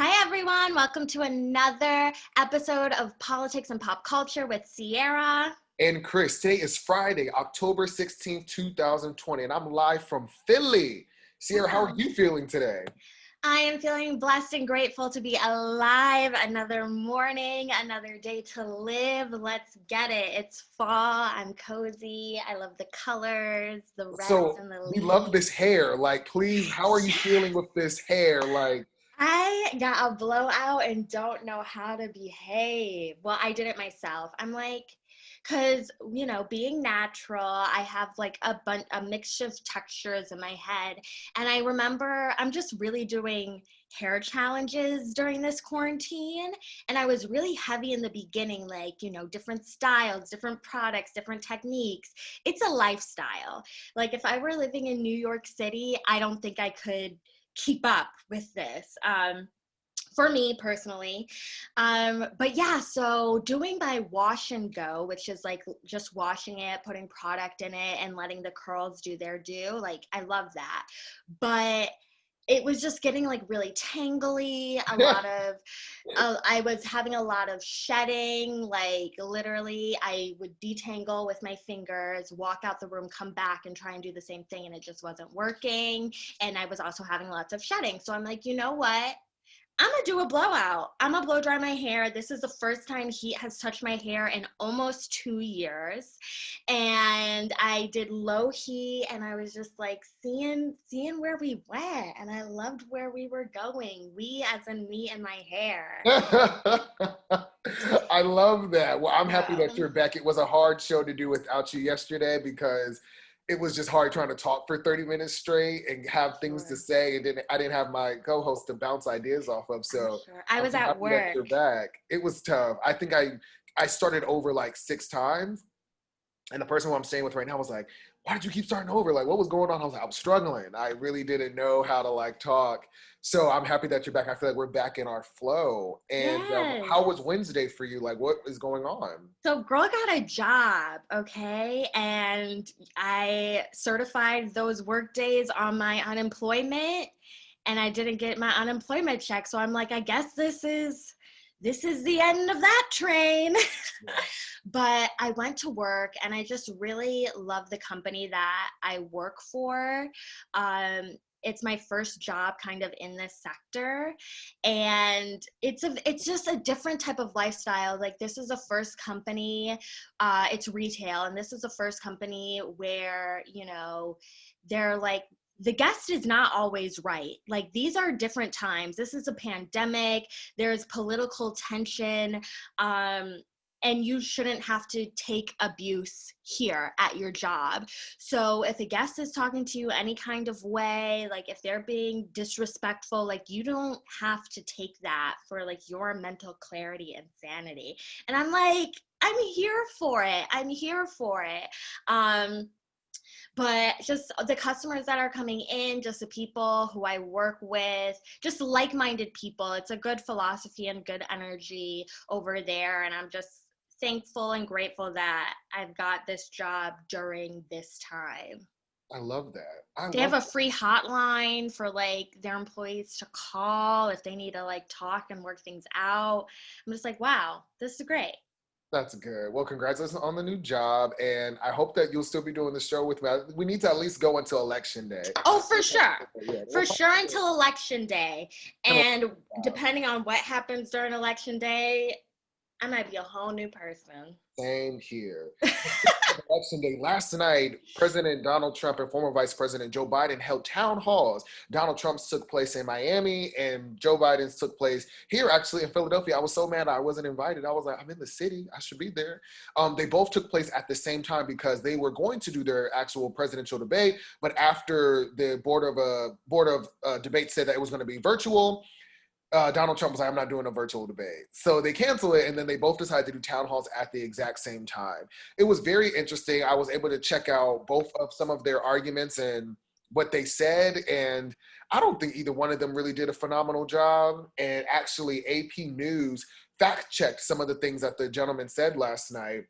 Hi, everyone. Welcome to another episode of Politics and Pop Culture with Ciara. And Chris, today is Friday, October 16th, 2020, and I'm live from Philly. Ciara, how are Wow. you feeling today? I am feeling blessed and grateful to be alive. Another morning, another day to live. Let's get it. It's fall. I'm cozy. I love the colors, the reds So and the we love leaves. this hair. Like, please, how are you feeling with this hair? Like, I got a blowout and don't know how to behave. Well, I did it myself. I'm like, because, being natural, I have like a mixture of textures in my head. And I remember I'm just really doing hair challenges during this quarantine. And I was really heavy in the beginning, like, different styles, different products, different techniques. It's a lifestyle. Like, if I were living in New York City, I don't think I could keep up with this for me personally. But yeah, so doing by wash and go, which is like just washing it, putting product in it, and letting the curls do their due, like I love that. But it was just getting like really tangly, I was having a lot of shedding, like literally I would detangle with my fingers, walk out the room, come back and try and do the same thing, and it just wasn't working. And I was also having lots of shedding. So I'm like, you know what? I'm gonna do a blowout. I'm gonna blow dry my hair. This is the first time heat has touched my hair in almost 2 years. And I did low heat and I was just like seeing where we went. And I loved where we were going. We as in me and my hair. I love that. Well, I'm happy that So you're back. It was a hard show to do without you yesterday because it was just hard trying to talk for 30 minutes straight and have things to sure. say. And then I didn't have my co-host to bounce ideas off of. I'm So sure. I I'm was at happy that work. you're back. It was tough. I think I started over like 6 times. And the person who I'm staying with right now was like, why did you keep starting over? Like, what was going on? I was like, I was struggling. I really didn't know how to like talk. So I'm happy that you're back. I feel like we're back in our flow. And how Yes. was Wednesday for you? Like, what is going on? So girl got a job, okay? And I certified those work days on my unemployment and I didn't get my unemployment check. So I'm like, I guess this is the end of that train. Yeah. But I went to work and I just really love the company that I work for. It's my first job kind of in this sector, and it's just a different type of lifestyle. Like, this is the first company, it's retail, and this is the first company where they're like, the guest is not always right. Like, these are different times. This is a pandemic. There's political tension. And you shouldn't have to take abuse here at your job. So if a guest is talking to you any kind of way, like if they're being disrespectful, like you don't have to take that for like your mental clarity and sanity. And I'm like, I'm here for it. I'm here for it. But just the customers that are coming in, just the people who I work with, just like-minded people. It's a good philosophy and good energy over there. And I'm just thankful and grateful that I've got this job during this time. I love that. I They have love a free hotline for like their employees to call if they need to like talk and work things out. I'm just like, wow, this is great. That's good. Well, congratulations on the new job. And I hope that you'll still be doing the show with me. We need to at least go until election day. Oh, for sure. Yeah, For sure until election day. we'll And depending on what happens during election day, I might be a whole new person. Same here. Election day last night, President Donald Trump and former Vice President Joe Biden held town halls. Donald Trump's took place in Miami, and Joe Biden's took place here, actually in Philadelphia. I was so mad I wasn't invited. I was like, I'm in the city. I should be there. They both took place at the same time because they were going to do their actual presidential debate, but after the board of debate said that it was going to be virtual, Donald Trump was like, I'm not doing a virtual debate. So they cancel it, and then they both decided to do town halls at the exact same time. It was very interesting. I was able to check out both of some of their arguments and what they said, and I don't think either one of them really did a phenomenal job. And actually, AP News fact-checked some of the things that the gentleman said last night.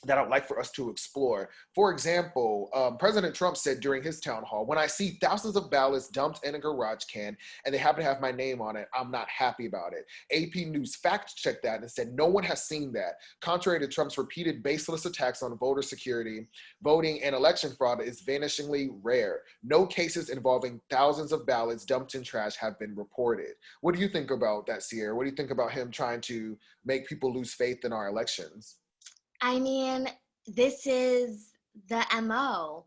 that I'd like for us to explore. For example, President Trump said during his town hall, when I see thousands of ballots dumped in a garage can and they happen to have my name on it, I'm not happy about it. AP News fact-checked that and said no one has seen that. Contrary to Trump's repeated baseless attacks on voter security, voting and election fraud is vanishingly rare. No cases involving thousands of ballots dumped in trash have been reported. What do you think about that, Ciara? What do you think about him trying to make people lose faith in our elections? I mean, this is the MO.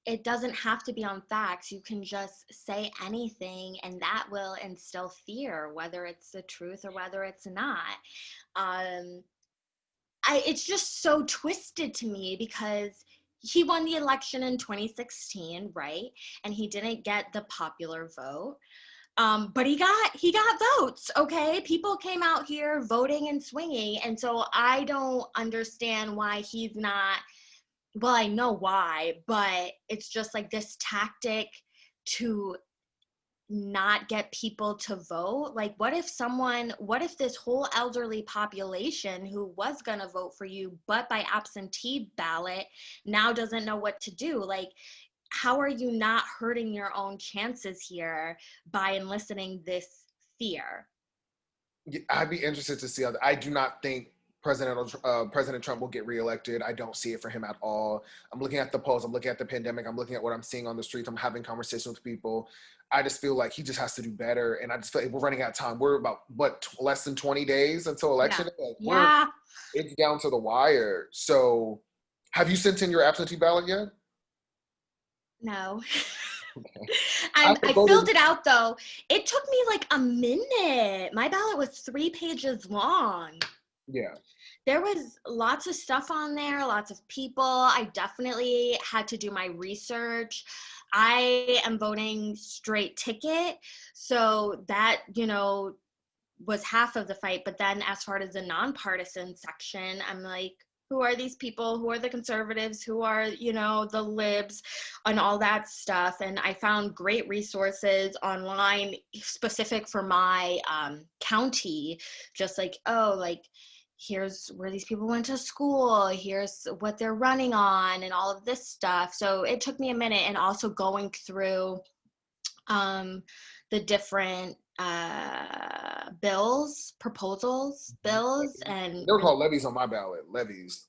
It doesn't have to be on facts. You can just say anything, and that will instill fear, whether it's the truth or whether it's not. Um, it's just so twisted to me because he won the election in 2016, right? And he didn't get the popular vote. But he got votes, okay? People came out here voting and swinging, and so I don't understand why he's not. Well, I know why, but it's just like this tactic to not get people to vote. Like, what if this whole elderly population who was gonna vote for you, but by absentee ballot, now doesn't know what to do? Like, how are you not hurting your own chances here by enlisting this fear? I'd be interested to see. I do not think President Trump will get reelected. I don't see it for him at all. I'm looking at the polls. I'm looking at the pandemic. I'm looking at what I'm seeing on the streets. I'm having conversations with people. I just feel like he just has to do better. And I just feel like we're running out of time. We're about less than 20 days until Yeah. election. Like Yeah. it's down to the wire. So, have you sent in your absentee ballot yet? No. Okay. I Voted. filled it out though. It took me like a minute. My ballot was 3 pages long. Yeah. There was lots of stuff on there, lots of people. I definitely had to do my research. I am voting straight ticket. So that, was half of the fight. But then as far as the nonpartisan section, I'm like, who are these people? Who are the conservatives? Who are, the libs and all that stuff? And I found great resources online specific for my county, just like, oh, like, here's where these people went to school, here's what they're running on, and all of this stuff. So it took me a minute, and also going through the different bills, and They were called levies on my ballot. Levies.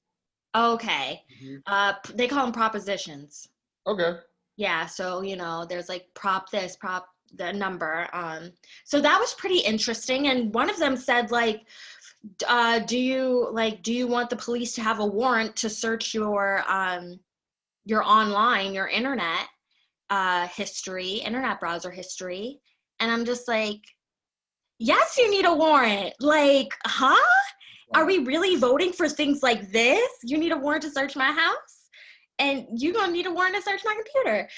okay, Mhm. they call them propositions. Okay. Yeah, so there's like prop this, prop the number. So that was pretty interesting, and one of them said like, do you want the police to have a warrant to search your online, your internet history, internet browser history? And I'm just like, yes, you need a warrant. Like, huh? Are Wow. we really voting for things like this? You need a warrant to search my house? And you're gonna need a warrant to search my computer.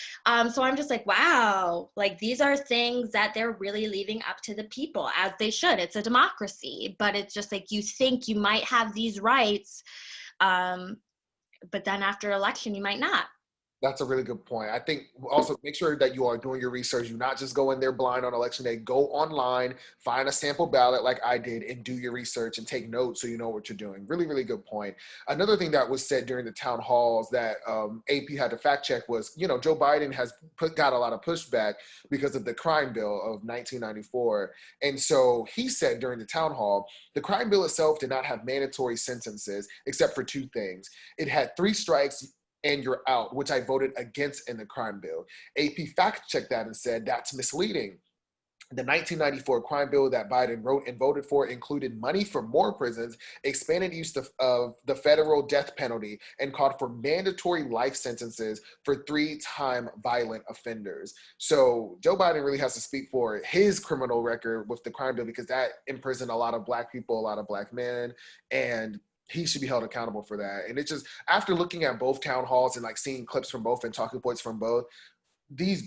So I'm just like, wow, like these are things that they're really leaving up to the people, as they should. It's a democracy, but it's just like you think you might have these rights, but then after election you might not. That's a really good point. I think also make sure that you are doing your research. You not just go in there blind on election day. Go online, find a sample ballot like I did, and do your research and take notes so you know what you're doing. Really, really good point. Another thing that was said during the town halls that AP had to fact check was, Joe Biden has got a lot of pushback because of the crime bill of 1994. And so he said during the town hall, the crime bill itself did not have mandatory sentences except for two things. It had 3 strikes and you're out, which I voted against in the crime bill. AP fact checked that and said that's misleading. The 1994 crime bill that Biden wrote and voted for included money for more prisons, expanded use of the federal death penalty, and called for mandatory life sentences for 3-time violent offenders. So Joe Biden really has to speak for his criminal record with the crime bill because that imprisoned a lot of Black people, a lot of Black men, and he should be held accountable for that. And it just, after looking at both town halls and like seeing clips from both and talking points from both,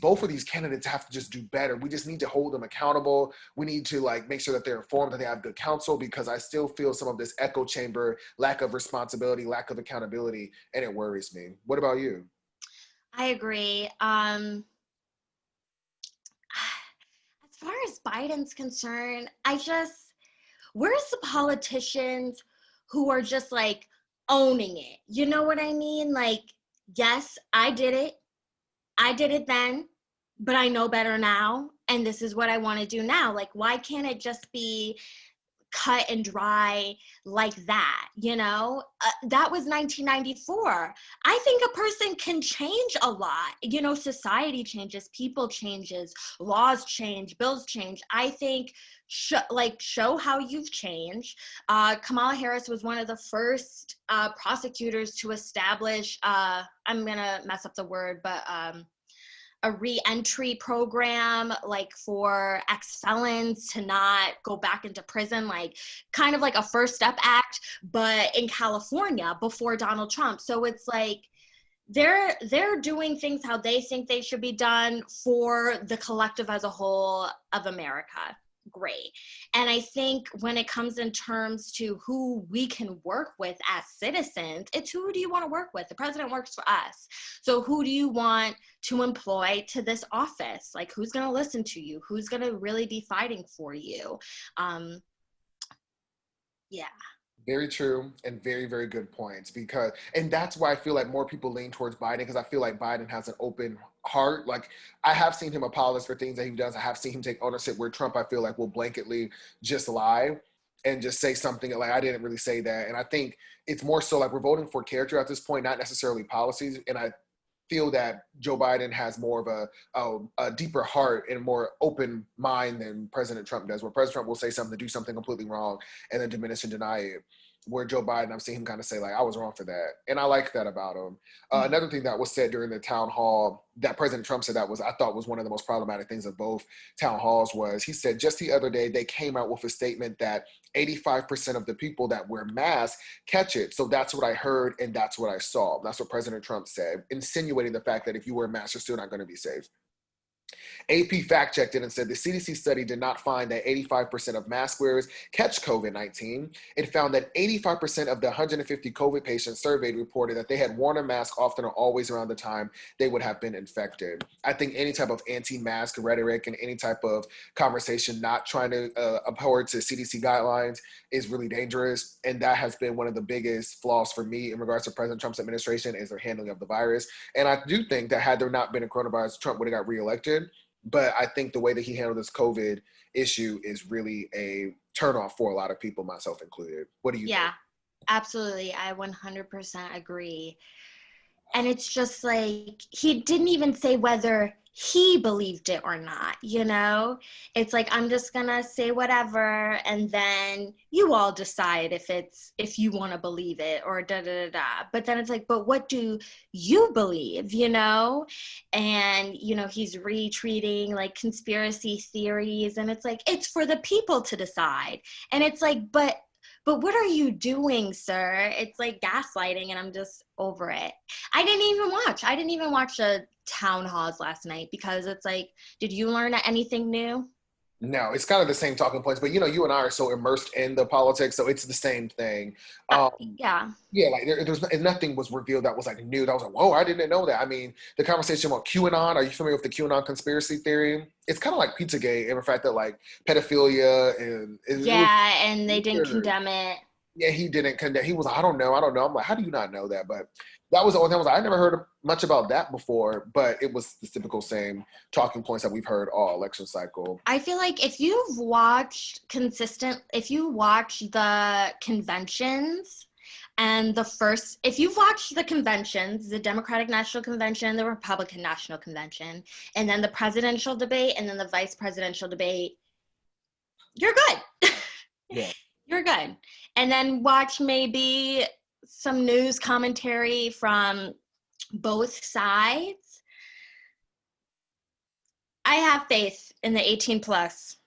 both of these candidates have to just do better. We just need to hold them accountable. We need to like make sure that they're informed, that they have good counsel, because I still feel some of this echo chamber, lack of responsibility, lack of accountability, and it worries me. What about you? I agree. As far as Biden's concerned, where's the politicians who are just like, owning it. You know what I mean? Like, yes, I did it. I did it then, but I know better now. And this is what I want to do now. Like, why can't it just be cut and dry like that? That was 1994. I think a person can change a lot. Society changes, people changes, laws change, bills change. I think show how you've changed. Kamala Harris was one of the first prosecutors to establish, I'm gonna mess up the word, but a re-entry program, like for ex-felons to not go back into prison, like kind of like a First Step Act, but in California before Donald Trump. So it's like they're doing things how they think they should be done for the collective as a whole of America. Great. And I think when it comes in terms to who we can work with as citizens, it's who do you want to work with? The president works for us. So who do you want to employ to this office? Like, who's going to listen to you? Who's going to really be fighting for you? Yeah. Very true and very, very good points, and that's why I feel like more people lean towards Biden, because I feel like Biden has an open heart. Like, I have seen him apologize for things that he does. I have seen him take ownership, where Trump, I feel like, will blanketly just lie and just say something like, I didn't really say that. And I think it's more so like we're voting for character at this point, not necessarily policies. And I feel that Joe Biden has more of a deeper heart and more open mind than President Trump does, where President Trump will say something, do something completely wrong, and then diminish and deny it. Where Joe Biden, I've seen him kind of say, like, I was wrong for that. And I like that about him. Another thing that was said during the town hall that President Trump said I thought was one of the most problematic things of both town halls was, he said just the other day, they came out with a statement that 85% of the people that wear masks catch it. So that's what I heard and that's what I saw. That's what President Trump said, insinuating the fact that if you wear a mask, you're still not going to be safe. AP fact-checked it and said the CDC study did not find that 85% of mask wearers catch COVID-19. It found that 85% of the 150 COVID patients surveyed reported that they had worn a mask often or always around the time they would have been infected. I think any type of anti-mask rhetoric and any type of conversation not trying to abhor to CDC guidelines is really dangerous. And that has been one of the biggest flaws for me in regards to President Trump's administration, is their handling of the virus. And I do think that had there not been a coronavirus, Trump would have got reelected. But I think the way that he handled this COVID issue is really a turnoff for a lot of people, myself included. What do you think? Yeah, absolutely. I 100% agree. And it's just like, he didn't even say whether he believed it or not, It's like, I'm just gonna say whatever, and then you all decide if you want to believe it or da da da da. But then it's like, but what do you believe, And he's retreating like conspiracy theories, and it's like, it's for the people to decide. And it's like, but what are you doing, sir? It's like gaslighting, and I'm just over it. I didn't even watch the town halls last night, because it's like, did you learn anything new? No, it's kind of the same talking points, but you and I are so immersed in the politics, so it's the same thing. Yeah. Yeah, like there's nothing was revealed that was like new. That was like, whoa, I didn't know that. I mean, the conversation about QAnon. Are you familiar with the QAnon conspiracy theory? It's kind of like Pizzagate in the fact that like pedophilia and Yeah, and they didn't weird. condemn it. Yeah, he didn't condemn. He was like, I don't know. I'm like, how do you not know that? But that was the only thing. I never heard much about that before, but it was the typical same talking points that we've heard all election cycle. I feel like if you watch the conventions, and if you've watched the conventions, the Democratic National Convention, the Republican National Convention, and then the presidential debate, and then the vice presidential debate, you're good. Yeah. You're good. And then watch maybe some news commentary from both sides. I have faith in the 18 plus.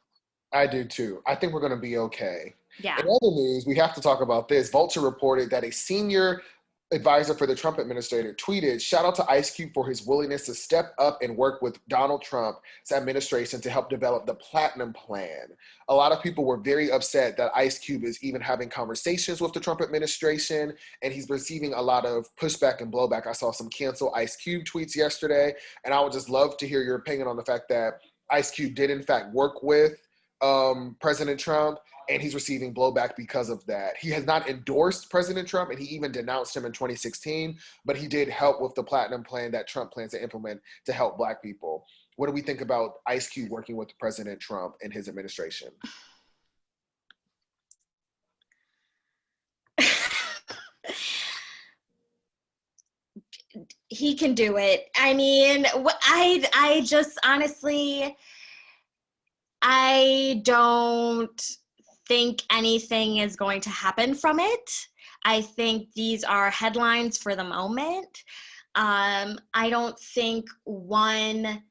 I do too. I think we're going to be okay. Yeah. In other news, we have to talk about this. Vulture reported that a senior advisor for the Trump administrator tweeted, shout out to Ice Cube for his willingness to step up and work with Donald Trump's administration to help develop the Platinum Plan. A lot of people were very upset that Ice Cube is even having conversations with the Trump administration, and he's receiving a lot of pushback and blowback. I saw some cancel Ice Cube tweets yesterday, and I would just love to hear your opinion on the fact that Ice Cube did in fact work with President Trump, and he's receiving blowback because of that. He has not endorsed President Trump, and he even denounced him in 2016, but he did help with the platinum plan that Trump plans to implement to help Black people. What do we think about Ice Cube working with President Trump and his administration? He can do it. I mean, I just honestly, I don't think anything is going to happen from it. I think these are headlines for the moment. I don't think one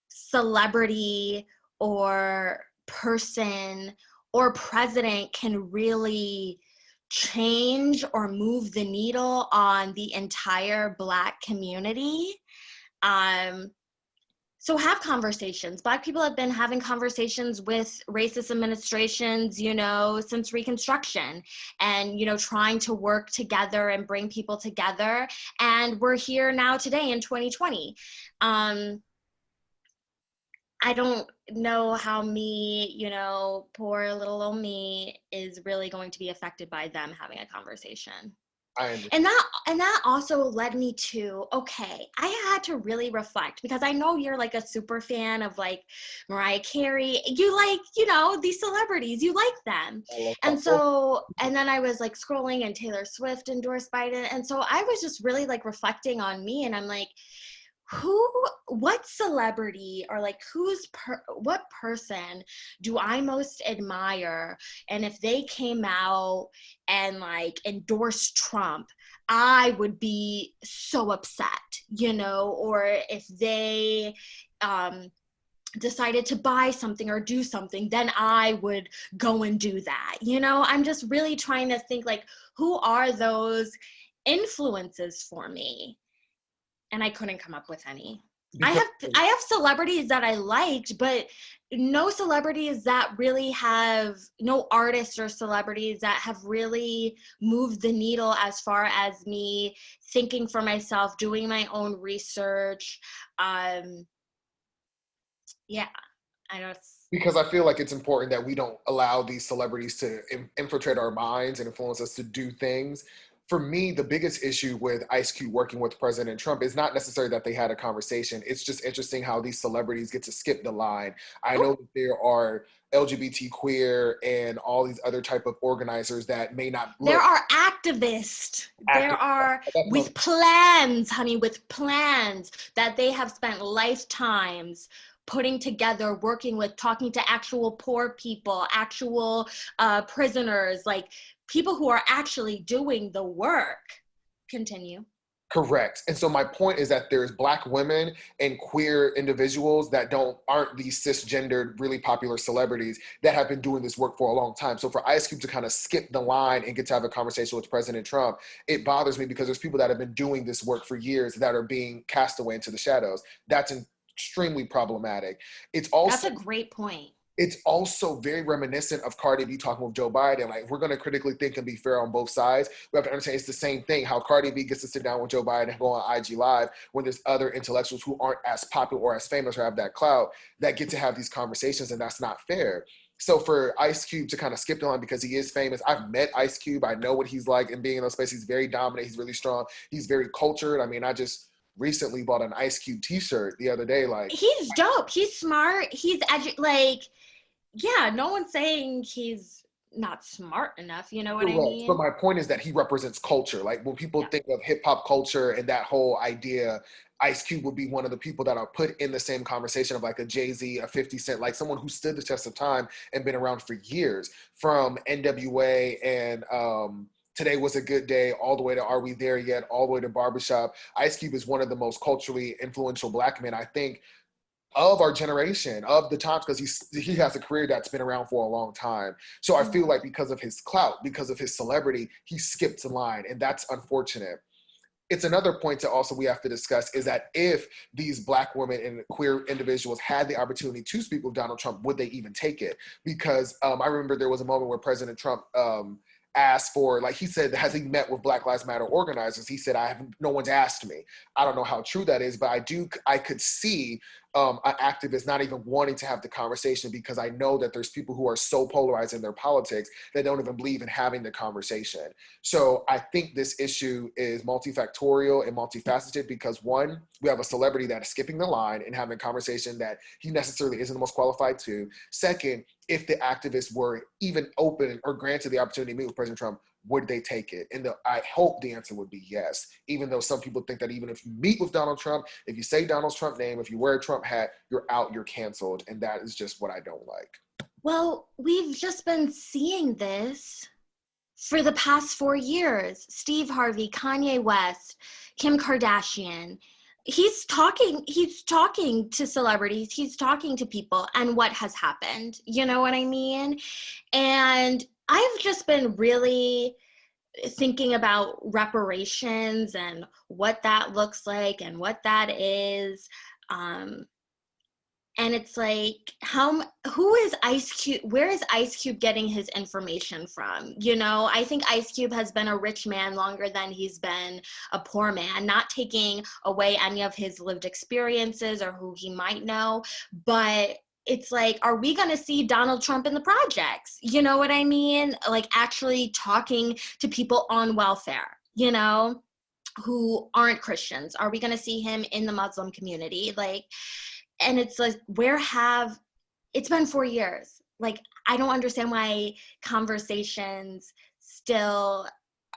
celebrity or person or president can really change or move the needle on the entire Black community. So have conversations. Black people have been having conversations with racist administrations, since Reconstruction, and, trying to work together and bring people together. And we're here now today in 2020. I don't know how me, poor little old me, is really going to be affected by them having a conversation. And that also led me to, okay, I had to really reflect, because I know you're like a super fan of like Mariah Carey. You like, these celebrities, you like them. And then I was like scrolling and Taylor Swift endorsed Biden. And so I was just really like reflecting on me, and I'm like, what celebrity, or like what person do I most admire? And if they came out and like endorsed Trump, I would be so upset, or if they decided to buy something or do something, then I would go and do that. I'm just really trying to think, like, who are those influences for me? And I couldn't come up with any. I have celebrities that I liked, but no celebrities that really have, no artists or celebrities that have really moved the needle as far as me thinking for myself, doing my own research. Yeah, I don't. Because I feel like it's important that we don't allow these celebrities to infiltrate our minds and influence us to do things. For me, the biggest issue with Ice Cube working with President Trump is not necessarily that they had a conversation. It's just interesting how these celebrities get to skip the line. I know that there are LGBT queer and all these other type of organizers that may not look. There are activists. There are with plans, honey, with plans that they have spent lifetimes putting together, working with, talking to actual poor people, actual prisoners, like people who are actually doing the work. Continue. Correct. And so my point is that there's Black women and queer individuals that aren't these cisgendered, really popular celebrities that have been doing this work for a long time. So for Ice Cube to kind of skip the line and get to have a conversation with President Trump, it bothers me, because there's people that have been doing this work for years that are being cast away into the shadows. That's extremely problematic. That's a great point. It's also very reminiscent of Cardi B talking with Joe Biden. Like, we're going to critically think and be fair on both sides. We have to understand it's the same thing, how Cardi B gets to sit down with Joe Biden and go on IG Live when there's other intellectuals who aren't as popular or as famous or have that clout that get to have these conversations, and that's not fair. So for Ice Cube to kind of skip the line because he is famous, I've met Ice Cube. I know what he's like, and being in those spaces, he's very dominant. He's really strong. He's very cultured. I mean, I just recently bought an Ice Cube t-shirt the other day. Like, he's dope. He's smart. He's yeah, no one's saying he's not smart enough, you know what I mean? But my point is that he represents culture. Like, when people think of hip hop culture and that whole idea, Ice Cube would be one of the people that are put in the same conversation of like a Jay-Z, a 50 Cent, like someone who stood the test of time and been around for years, from NWA and Today Was a Good Day, all the way to Are We There Yet, all the way to Barbershop. Ice Cube is one of the most culturally influential Black men, I think, of our generation, of the times, because he has a career that's been around for a long time. So I feel like because of his clout, because of his celebrity, he skipped the line, and that's unfortunate. It's another point to also we have to discuss is that if these Black women and queer individuals had the opportunity to speak with Donald Trump, would they even take it? Because I remember there was a moment where President Trump asked for, like he said, has he met with Black Lives Matter organizers? He said, no one's asked me. I don't know how true that is, but I could see an activist not even wanting to have the conversation, because I know that there's people who are so polarized in their politics that don't even believe in having the conversation. So I think this issue is multifactorial and multifaceted, because one, we have a celebrity that is skipping the line and having a conversation that he necessarily isn't the most qualified to. Second, if the activists were even open or granted the opportunity to meet with President Trump, would they take it? And I hope the answer would be yes, even though some people think that even if you meet with Donald Trump, if you say Donald Trump's name, if you wear a Trump hat, you're out, you're canceled. And that is just what I don't like. Well, we've just been seeing this for the past 4 years. Steve Harvey, Kanye West, Kim Kardashian. He's talking to celebrities, he's talking to people, and what has happened? You know what I mean? And I've just been really thinking about reparations and what that looks like and what that is. And it's like, who is Ice Cube? Where is Ice Cube getting his information from? You know, I think Ice Cube has been a rich man longer than he's been a poor man, not taking away any of his lived experiences or who he might know, but it's like, are we going to see Donald Trump in the projects? You know what I mean? Like actually talking to people on welfare, you know, who aren't Christians. Are we going to see him in the Muslim community? Like, and it's like, it's been 4 years. Like, I don't understand why conversations still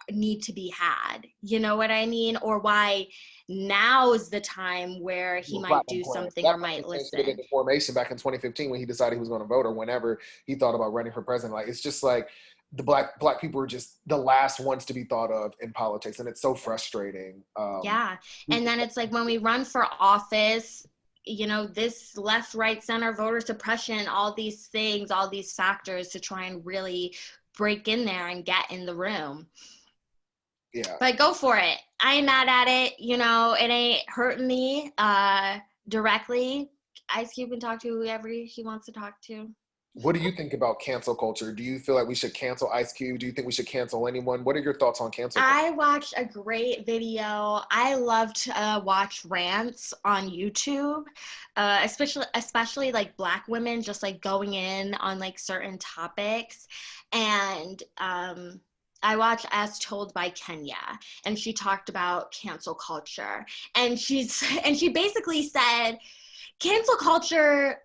need to be had. You know what I mean? Or why now is the time where he might do something or might listen. In the formation back in 2015 when he decided he was going to vote, or whenever he thought about running for president. Like, it's just like the black people are just the last ones to be thought of in politics, and it's so frustrating. Yeah, and then it's like when we run for office, you know, this left, right, center, voter suppression, all these things, all these factors to try and really break in there and get in the room. Yeah. But go for it. I ain't mad at it. You know, it ain't hurting me directly. Ice Cube can talk to whoever he wants to talk to. What do you think about cancel culture? Do you feel like we should cancel Ice Cube? Do you think we should cancel anyone? What are your thoughts on cancel culture? I watched a great video. I love to watch rants on YouTube, especially like Black women just like going in on like certain topics. And I watched As Told by Kenya, and she talked about cancel culture. And she basically said, cancel culture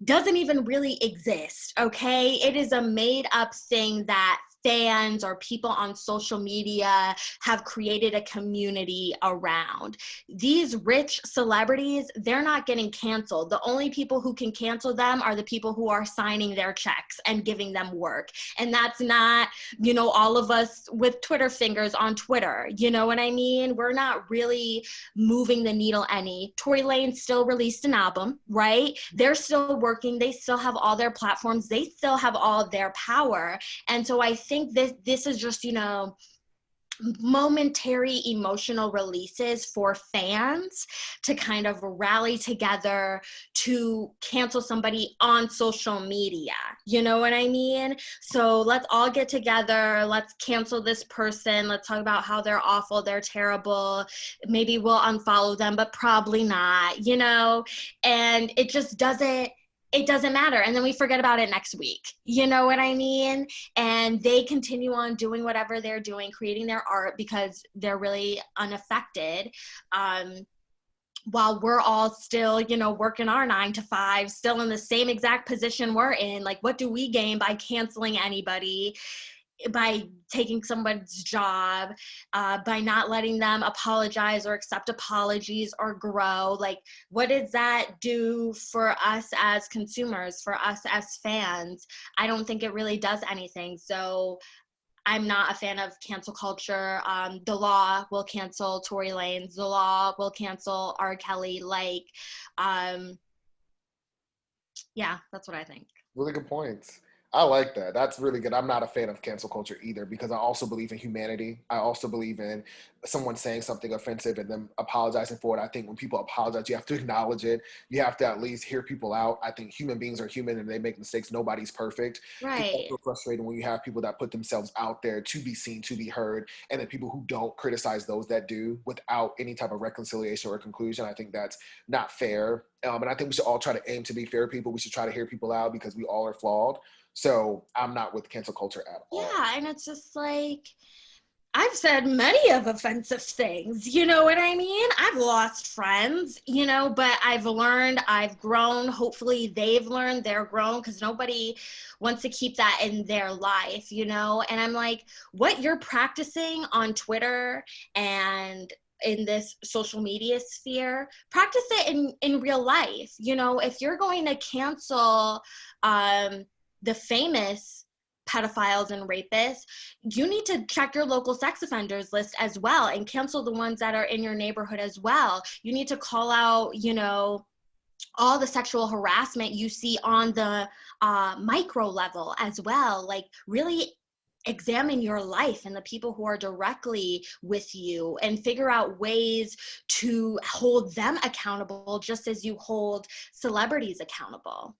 doesn't even really exist, okay? It is a made up thing that fans or people on social media have created a community around. These rich celebrities, they're not getting canceled. The only people who can cancel them are the people who are signing their checks and giving them work. And that's not, you know, all of us with Twitter fingers on Twitter. You know what I mean? We're not really moving the needle any. Tory Lanez still released an album, right? They're still working. They still have all their platforms. They still have all of their power. And so I think this is just, you know, momentary emotional releases for fans to kind of rally together to cancel somebody on social media. You know what I mean? So let's all get together. Let's cancel this person. Let's talk about how they're awful, they're terrible. Maybe we'll unfollow them, but probably not, you know? And it just doesn't matter. And then we forget about it next week. You know what I mean? And they continue on doing whatever they're doing, creating their art because they're really unaffected. While we're all still, you know, working our 9 to 5, still in the same exact position we're in. Like, what do we gain by canceling anybody? By taking someone's job, by not letting them apologize or accept apologies or grow? Like, what does that do for us as consumers, for us as fans? I don't think it really does anything. So I'm not a fan of cancel culture. The law will cancel Tory Lanez. The law will cancel R. Kelly. Like, yeah, that's what I think. Really good points. I like that. That's really good. I'm not a fan of cancel culture either because I also believe in humanity. I also believe in someone saying something offensive and then apologizing for it. I think when people apologize, you have to acknowledge it. You have to at least hear people out. I think human beings are human and they make mistakes. Nobody's perfect. It's Right. also frustrating when you have people that put themselves out there to be seen, to be heard, and then people who don't criticize those that do without any type of reconciliation or conclusion. I think that's not fair. And I think we should all try to aim to be fair people. We should try to hear people out because we all are flawed. So I'm not with cancel culture at all. Yeah, and it's just like I've said many of offensive things, you know what I mean? I've lost friends, you know, but I've learned, I've grown. Hopefully they've learned, they're grown, because nobody wants to keep that in their life, you know? And I'm like, what you're practicing on Twitter and in this social media sphere, practice it in real life. You know, if you're going to cancel the famous pedophiles and rapists, you need to check your local sex offenders list as well and cancel the ones that are in your neighborhood as well. You need to call out, you know, all the sexual harassment you see on the micro level as well. Like, really examine your life and the people who are directly with you and figure out ways to hold them accountable just as you hold celebrities accountable.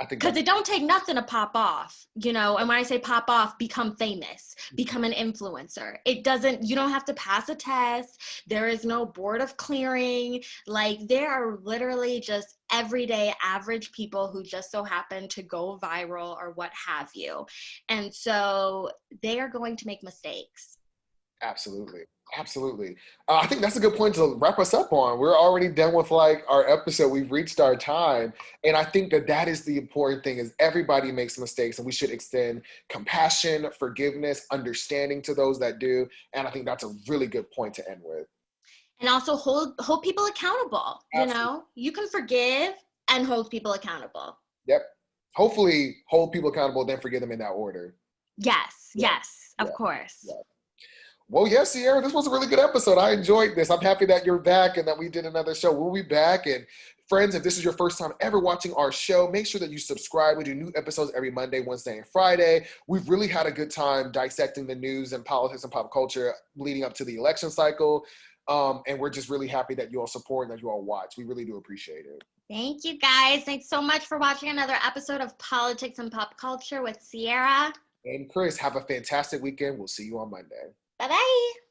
I think Because that's it don't take nothing to pop off, you know. And when I say pop off, become famous, become an influencer. It doesn't, you don't have to pass a test. There is no board of clearing. Like, there are literally just everyday average people who just so happen to go viral or what have you. And so they are going to make mistakes. absolutely. Absolutely. I think that's a good point to wrap us up on. We're already done with like our episode. We've reached our time. And I think that that is the important thing is everybody makes mistakes and we should extend compassion, forgiveness, understanding to those that do. And I think that's a really good point to end with. And also hold people accountable. You Absolutely. know, you can forgive and hold people accountable. Yep. Hopefully hold people accountable, then forgive them in that order. Yes, Yeah. yes, Yeah. of course. Yeah. Well, yes, Ciara, this was a really good episode. I enjoyed this. I'm happy that you're back and that we did another show. We'll be back. And friends, if this is your first time ever watching our show, make sure that you subscribe. We do new episodes every Monday, Wednesday, and Friday. We've really had a good time dissecting the news and politics and pop culture leading up to the election cycle. And we're just really happy that you all support and that you all watch. We really do appreciate it. Thank you guys. Thanks so much for watching another episode of Politics and Pop Culture with Ciara. And Chris, have a fantastic weekend. We'll see you on Monday. Bye bye.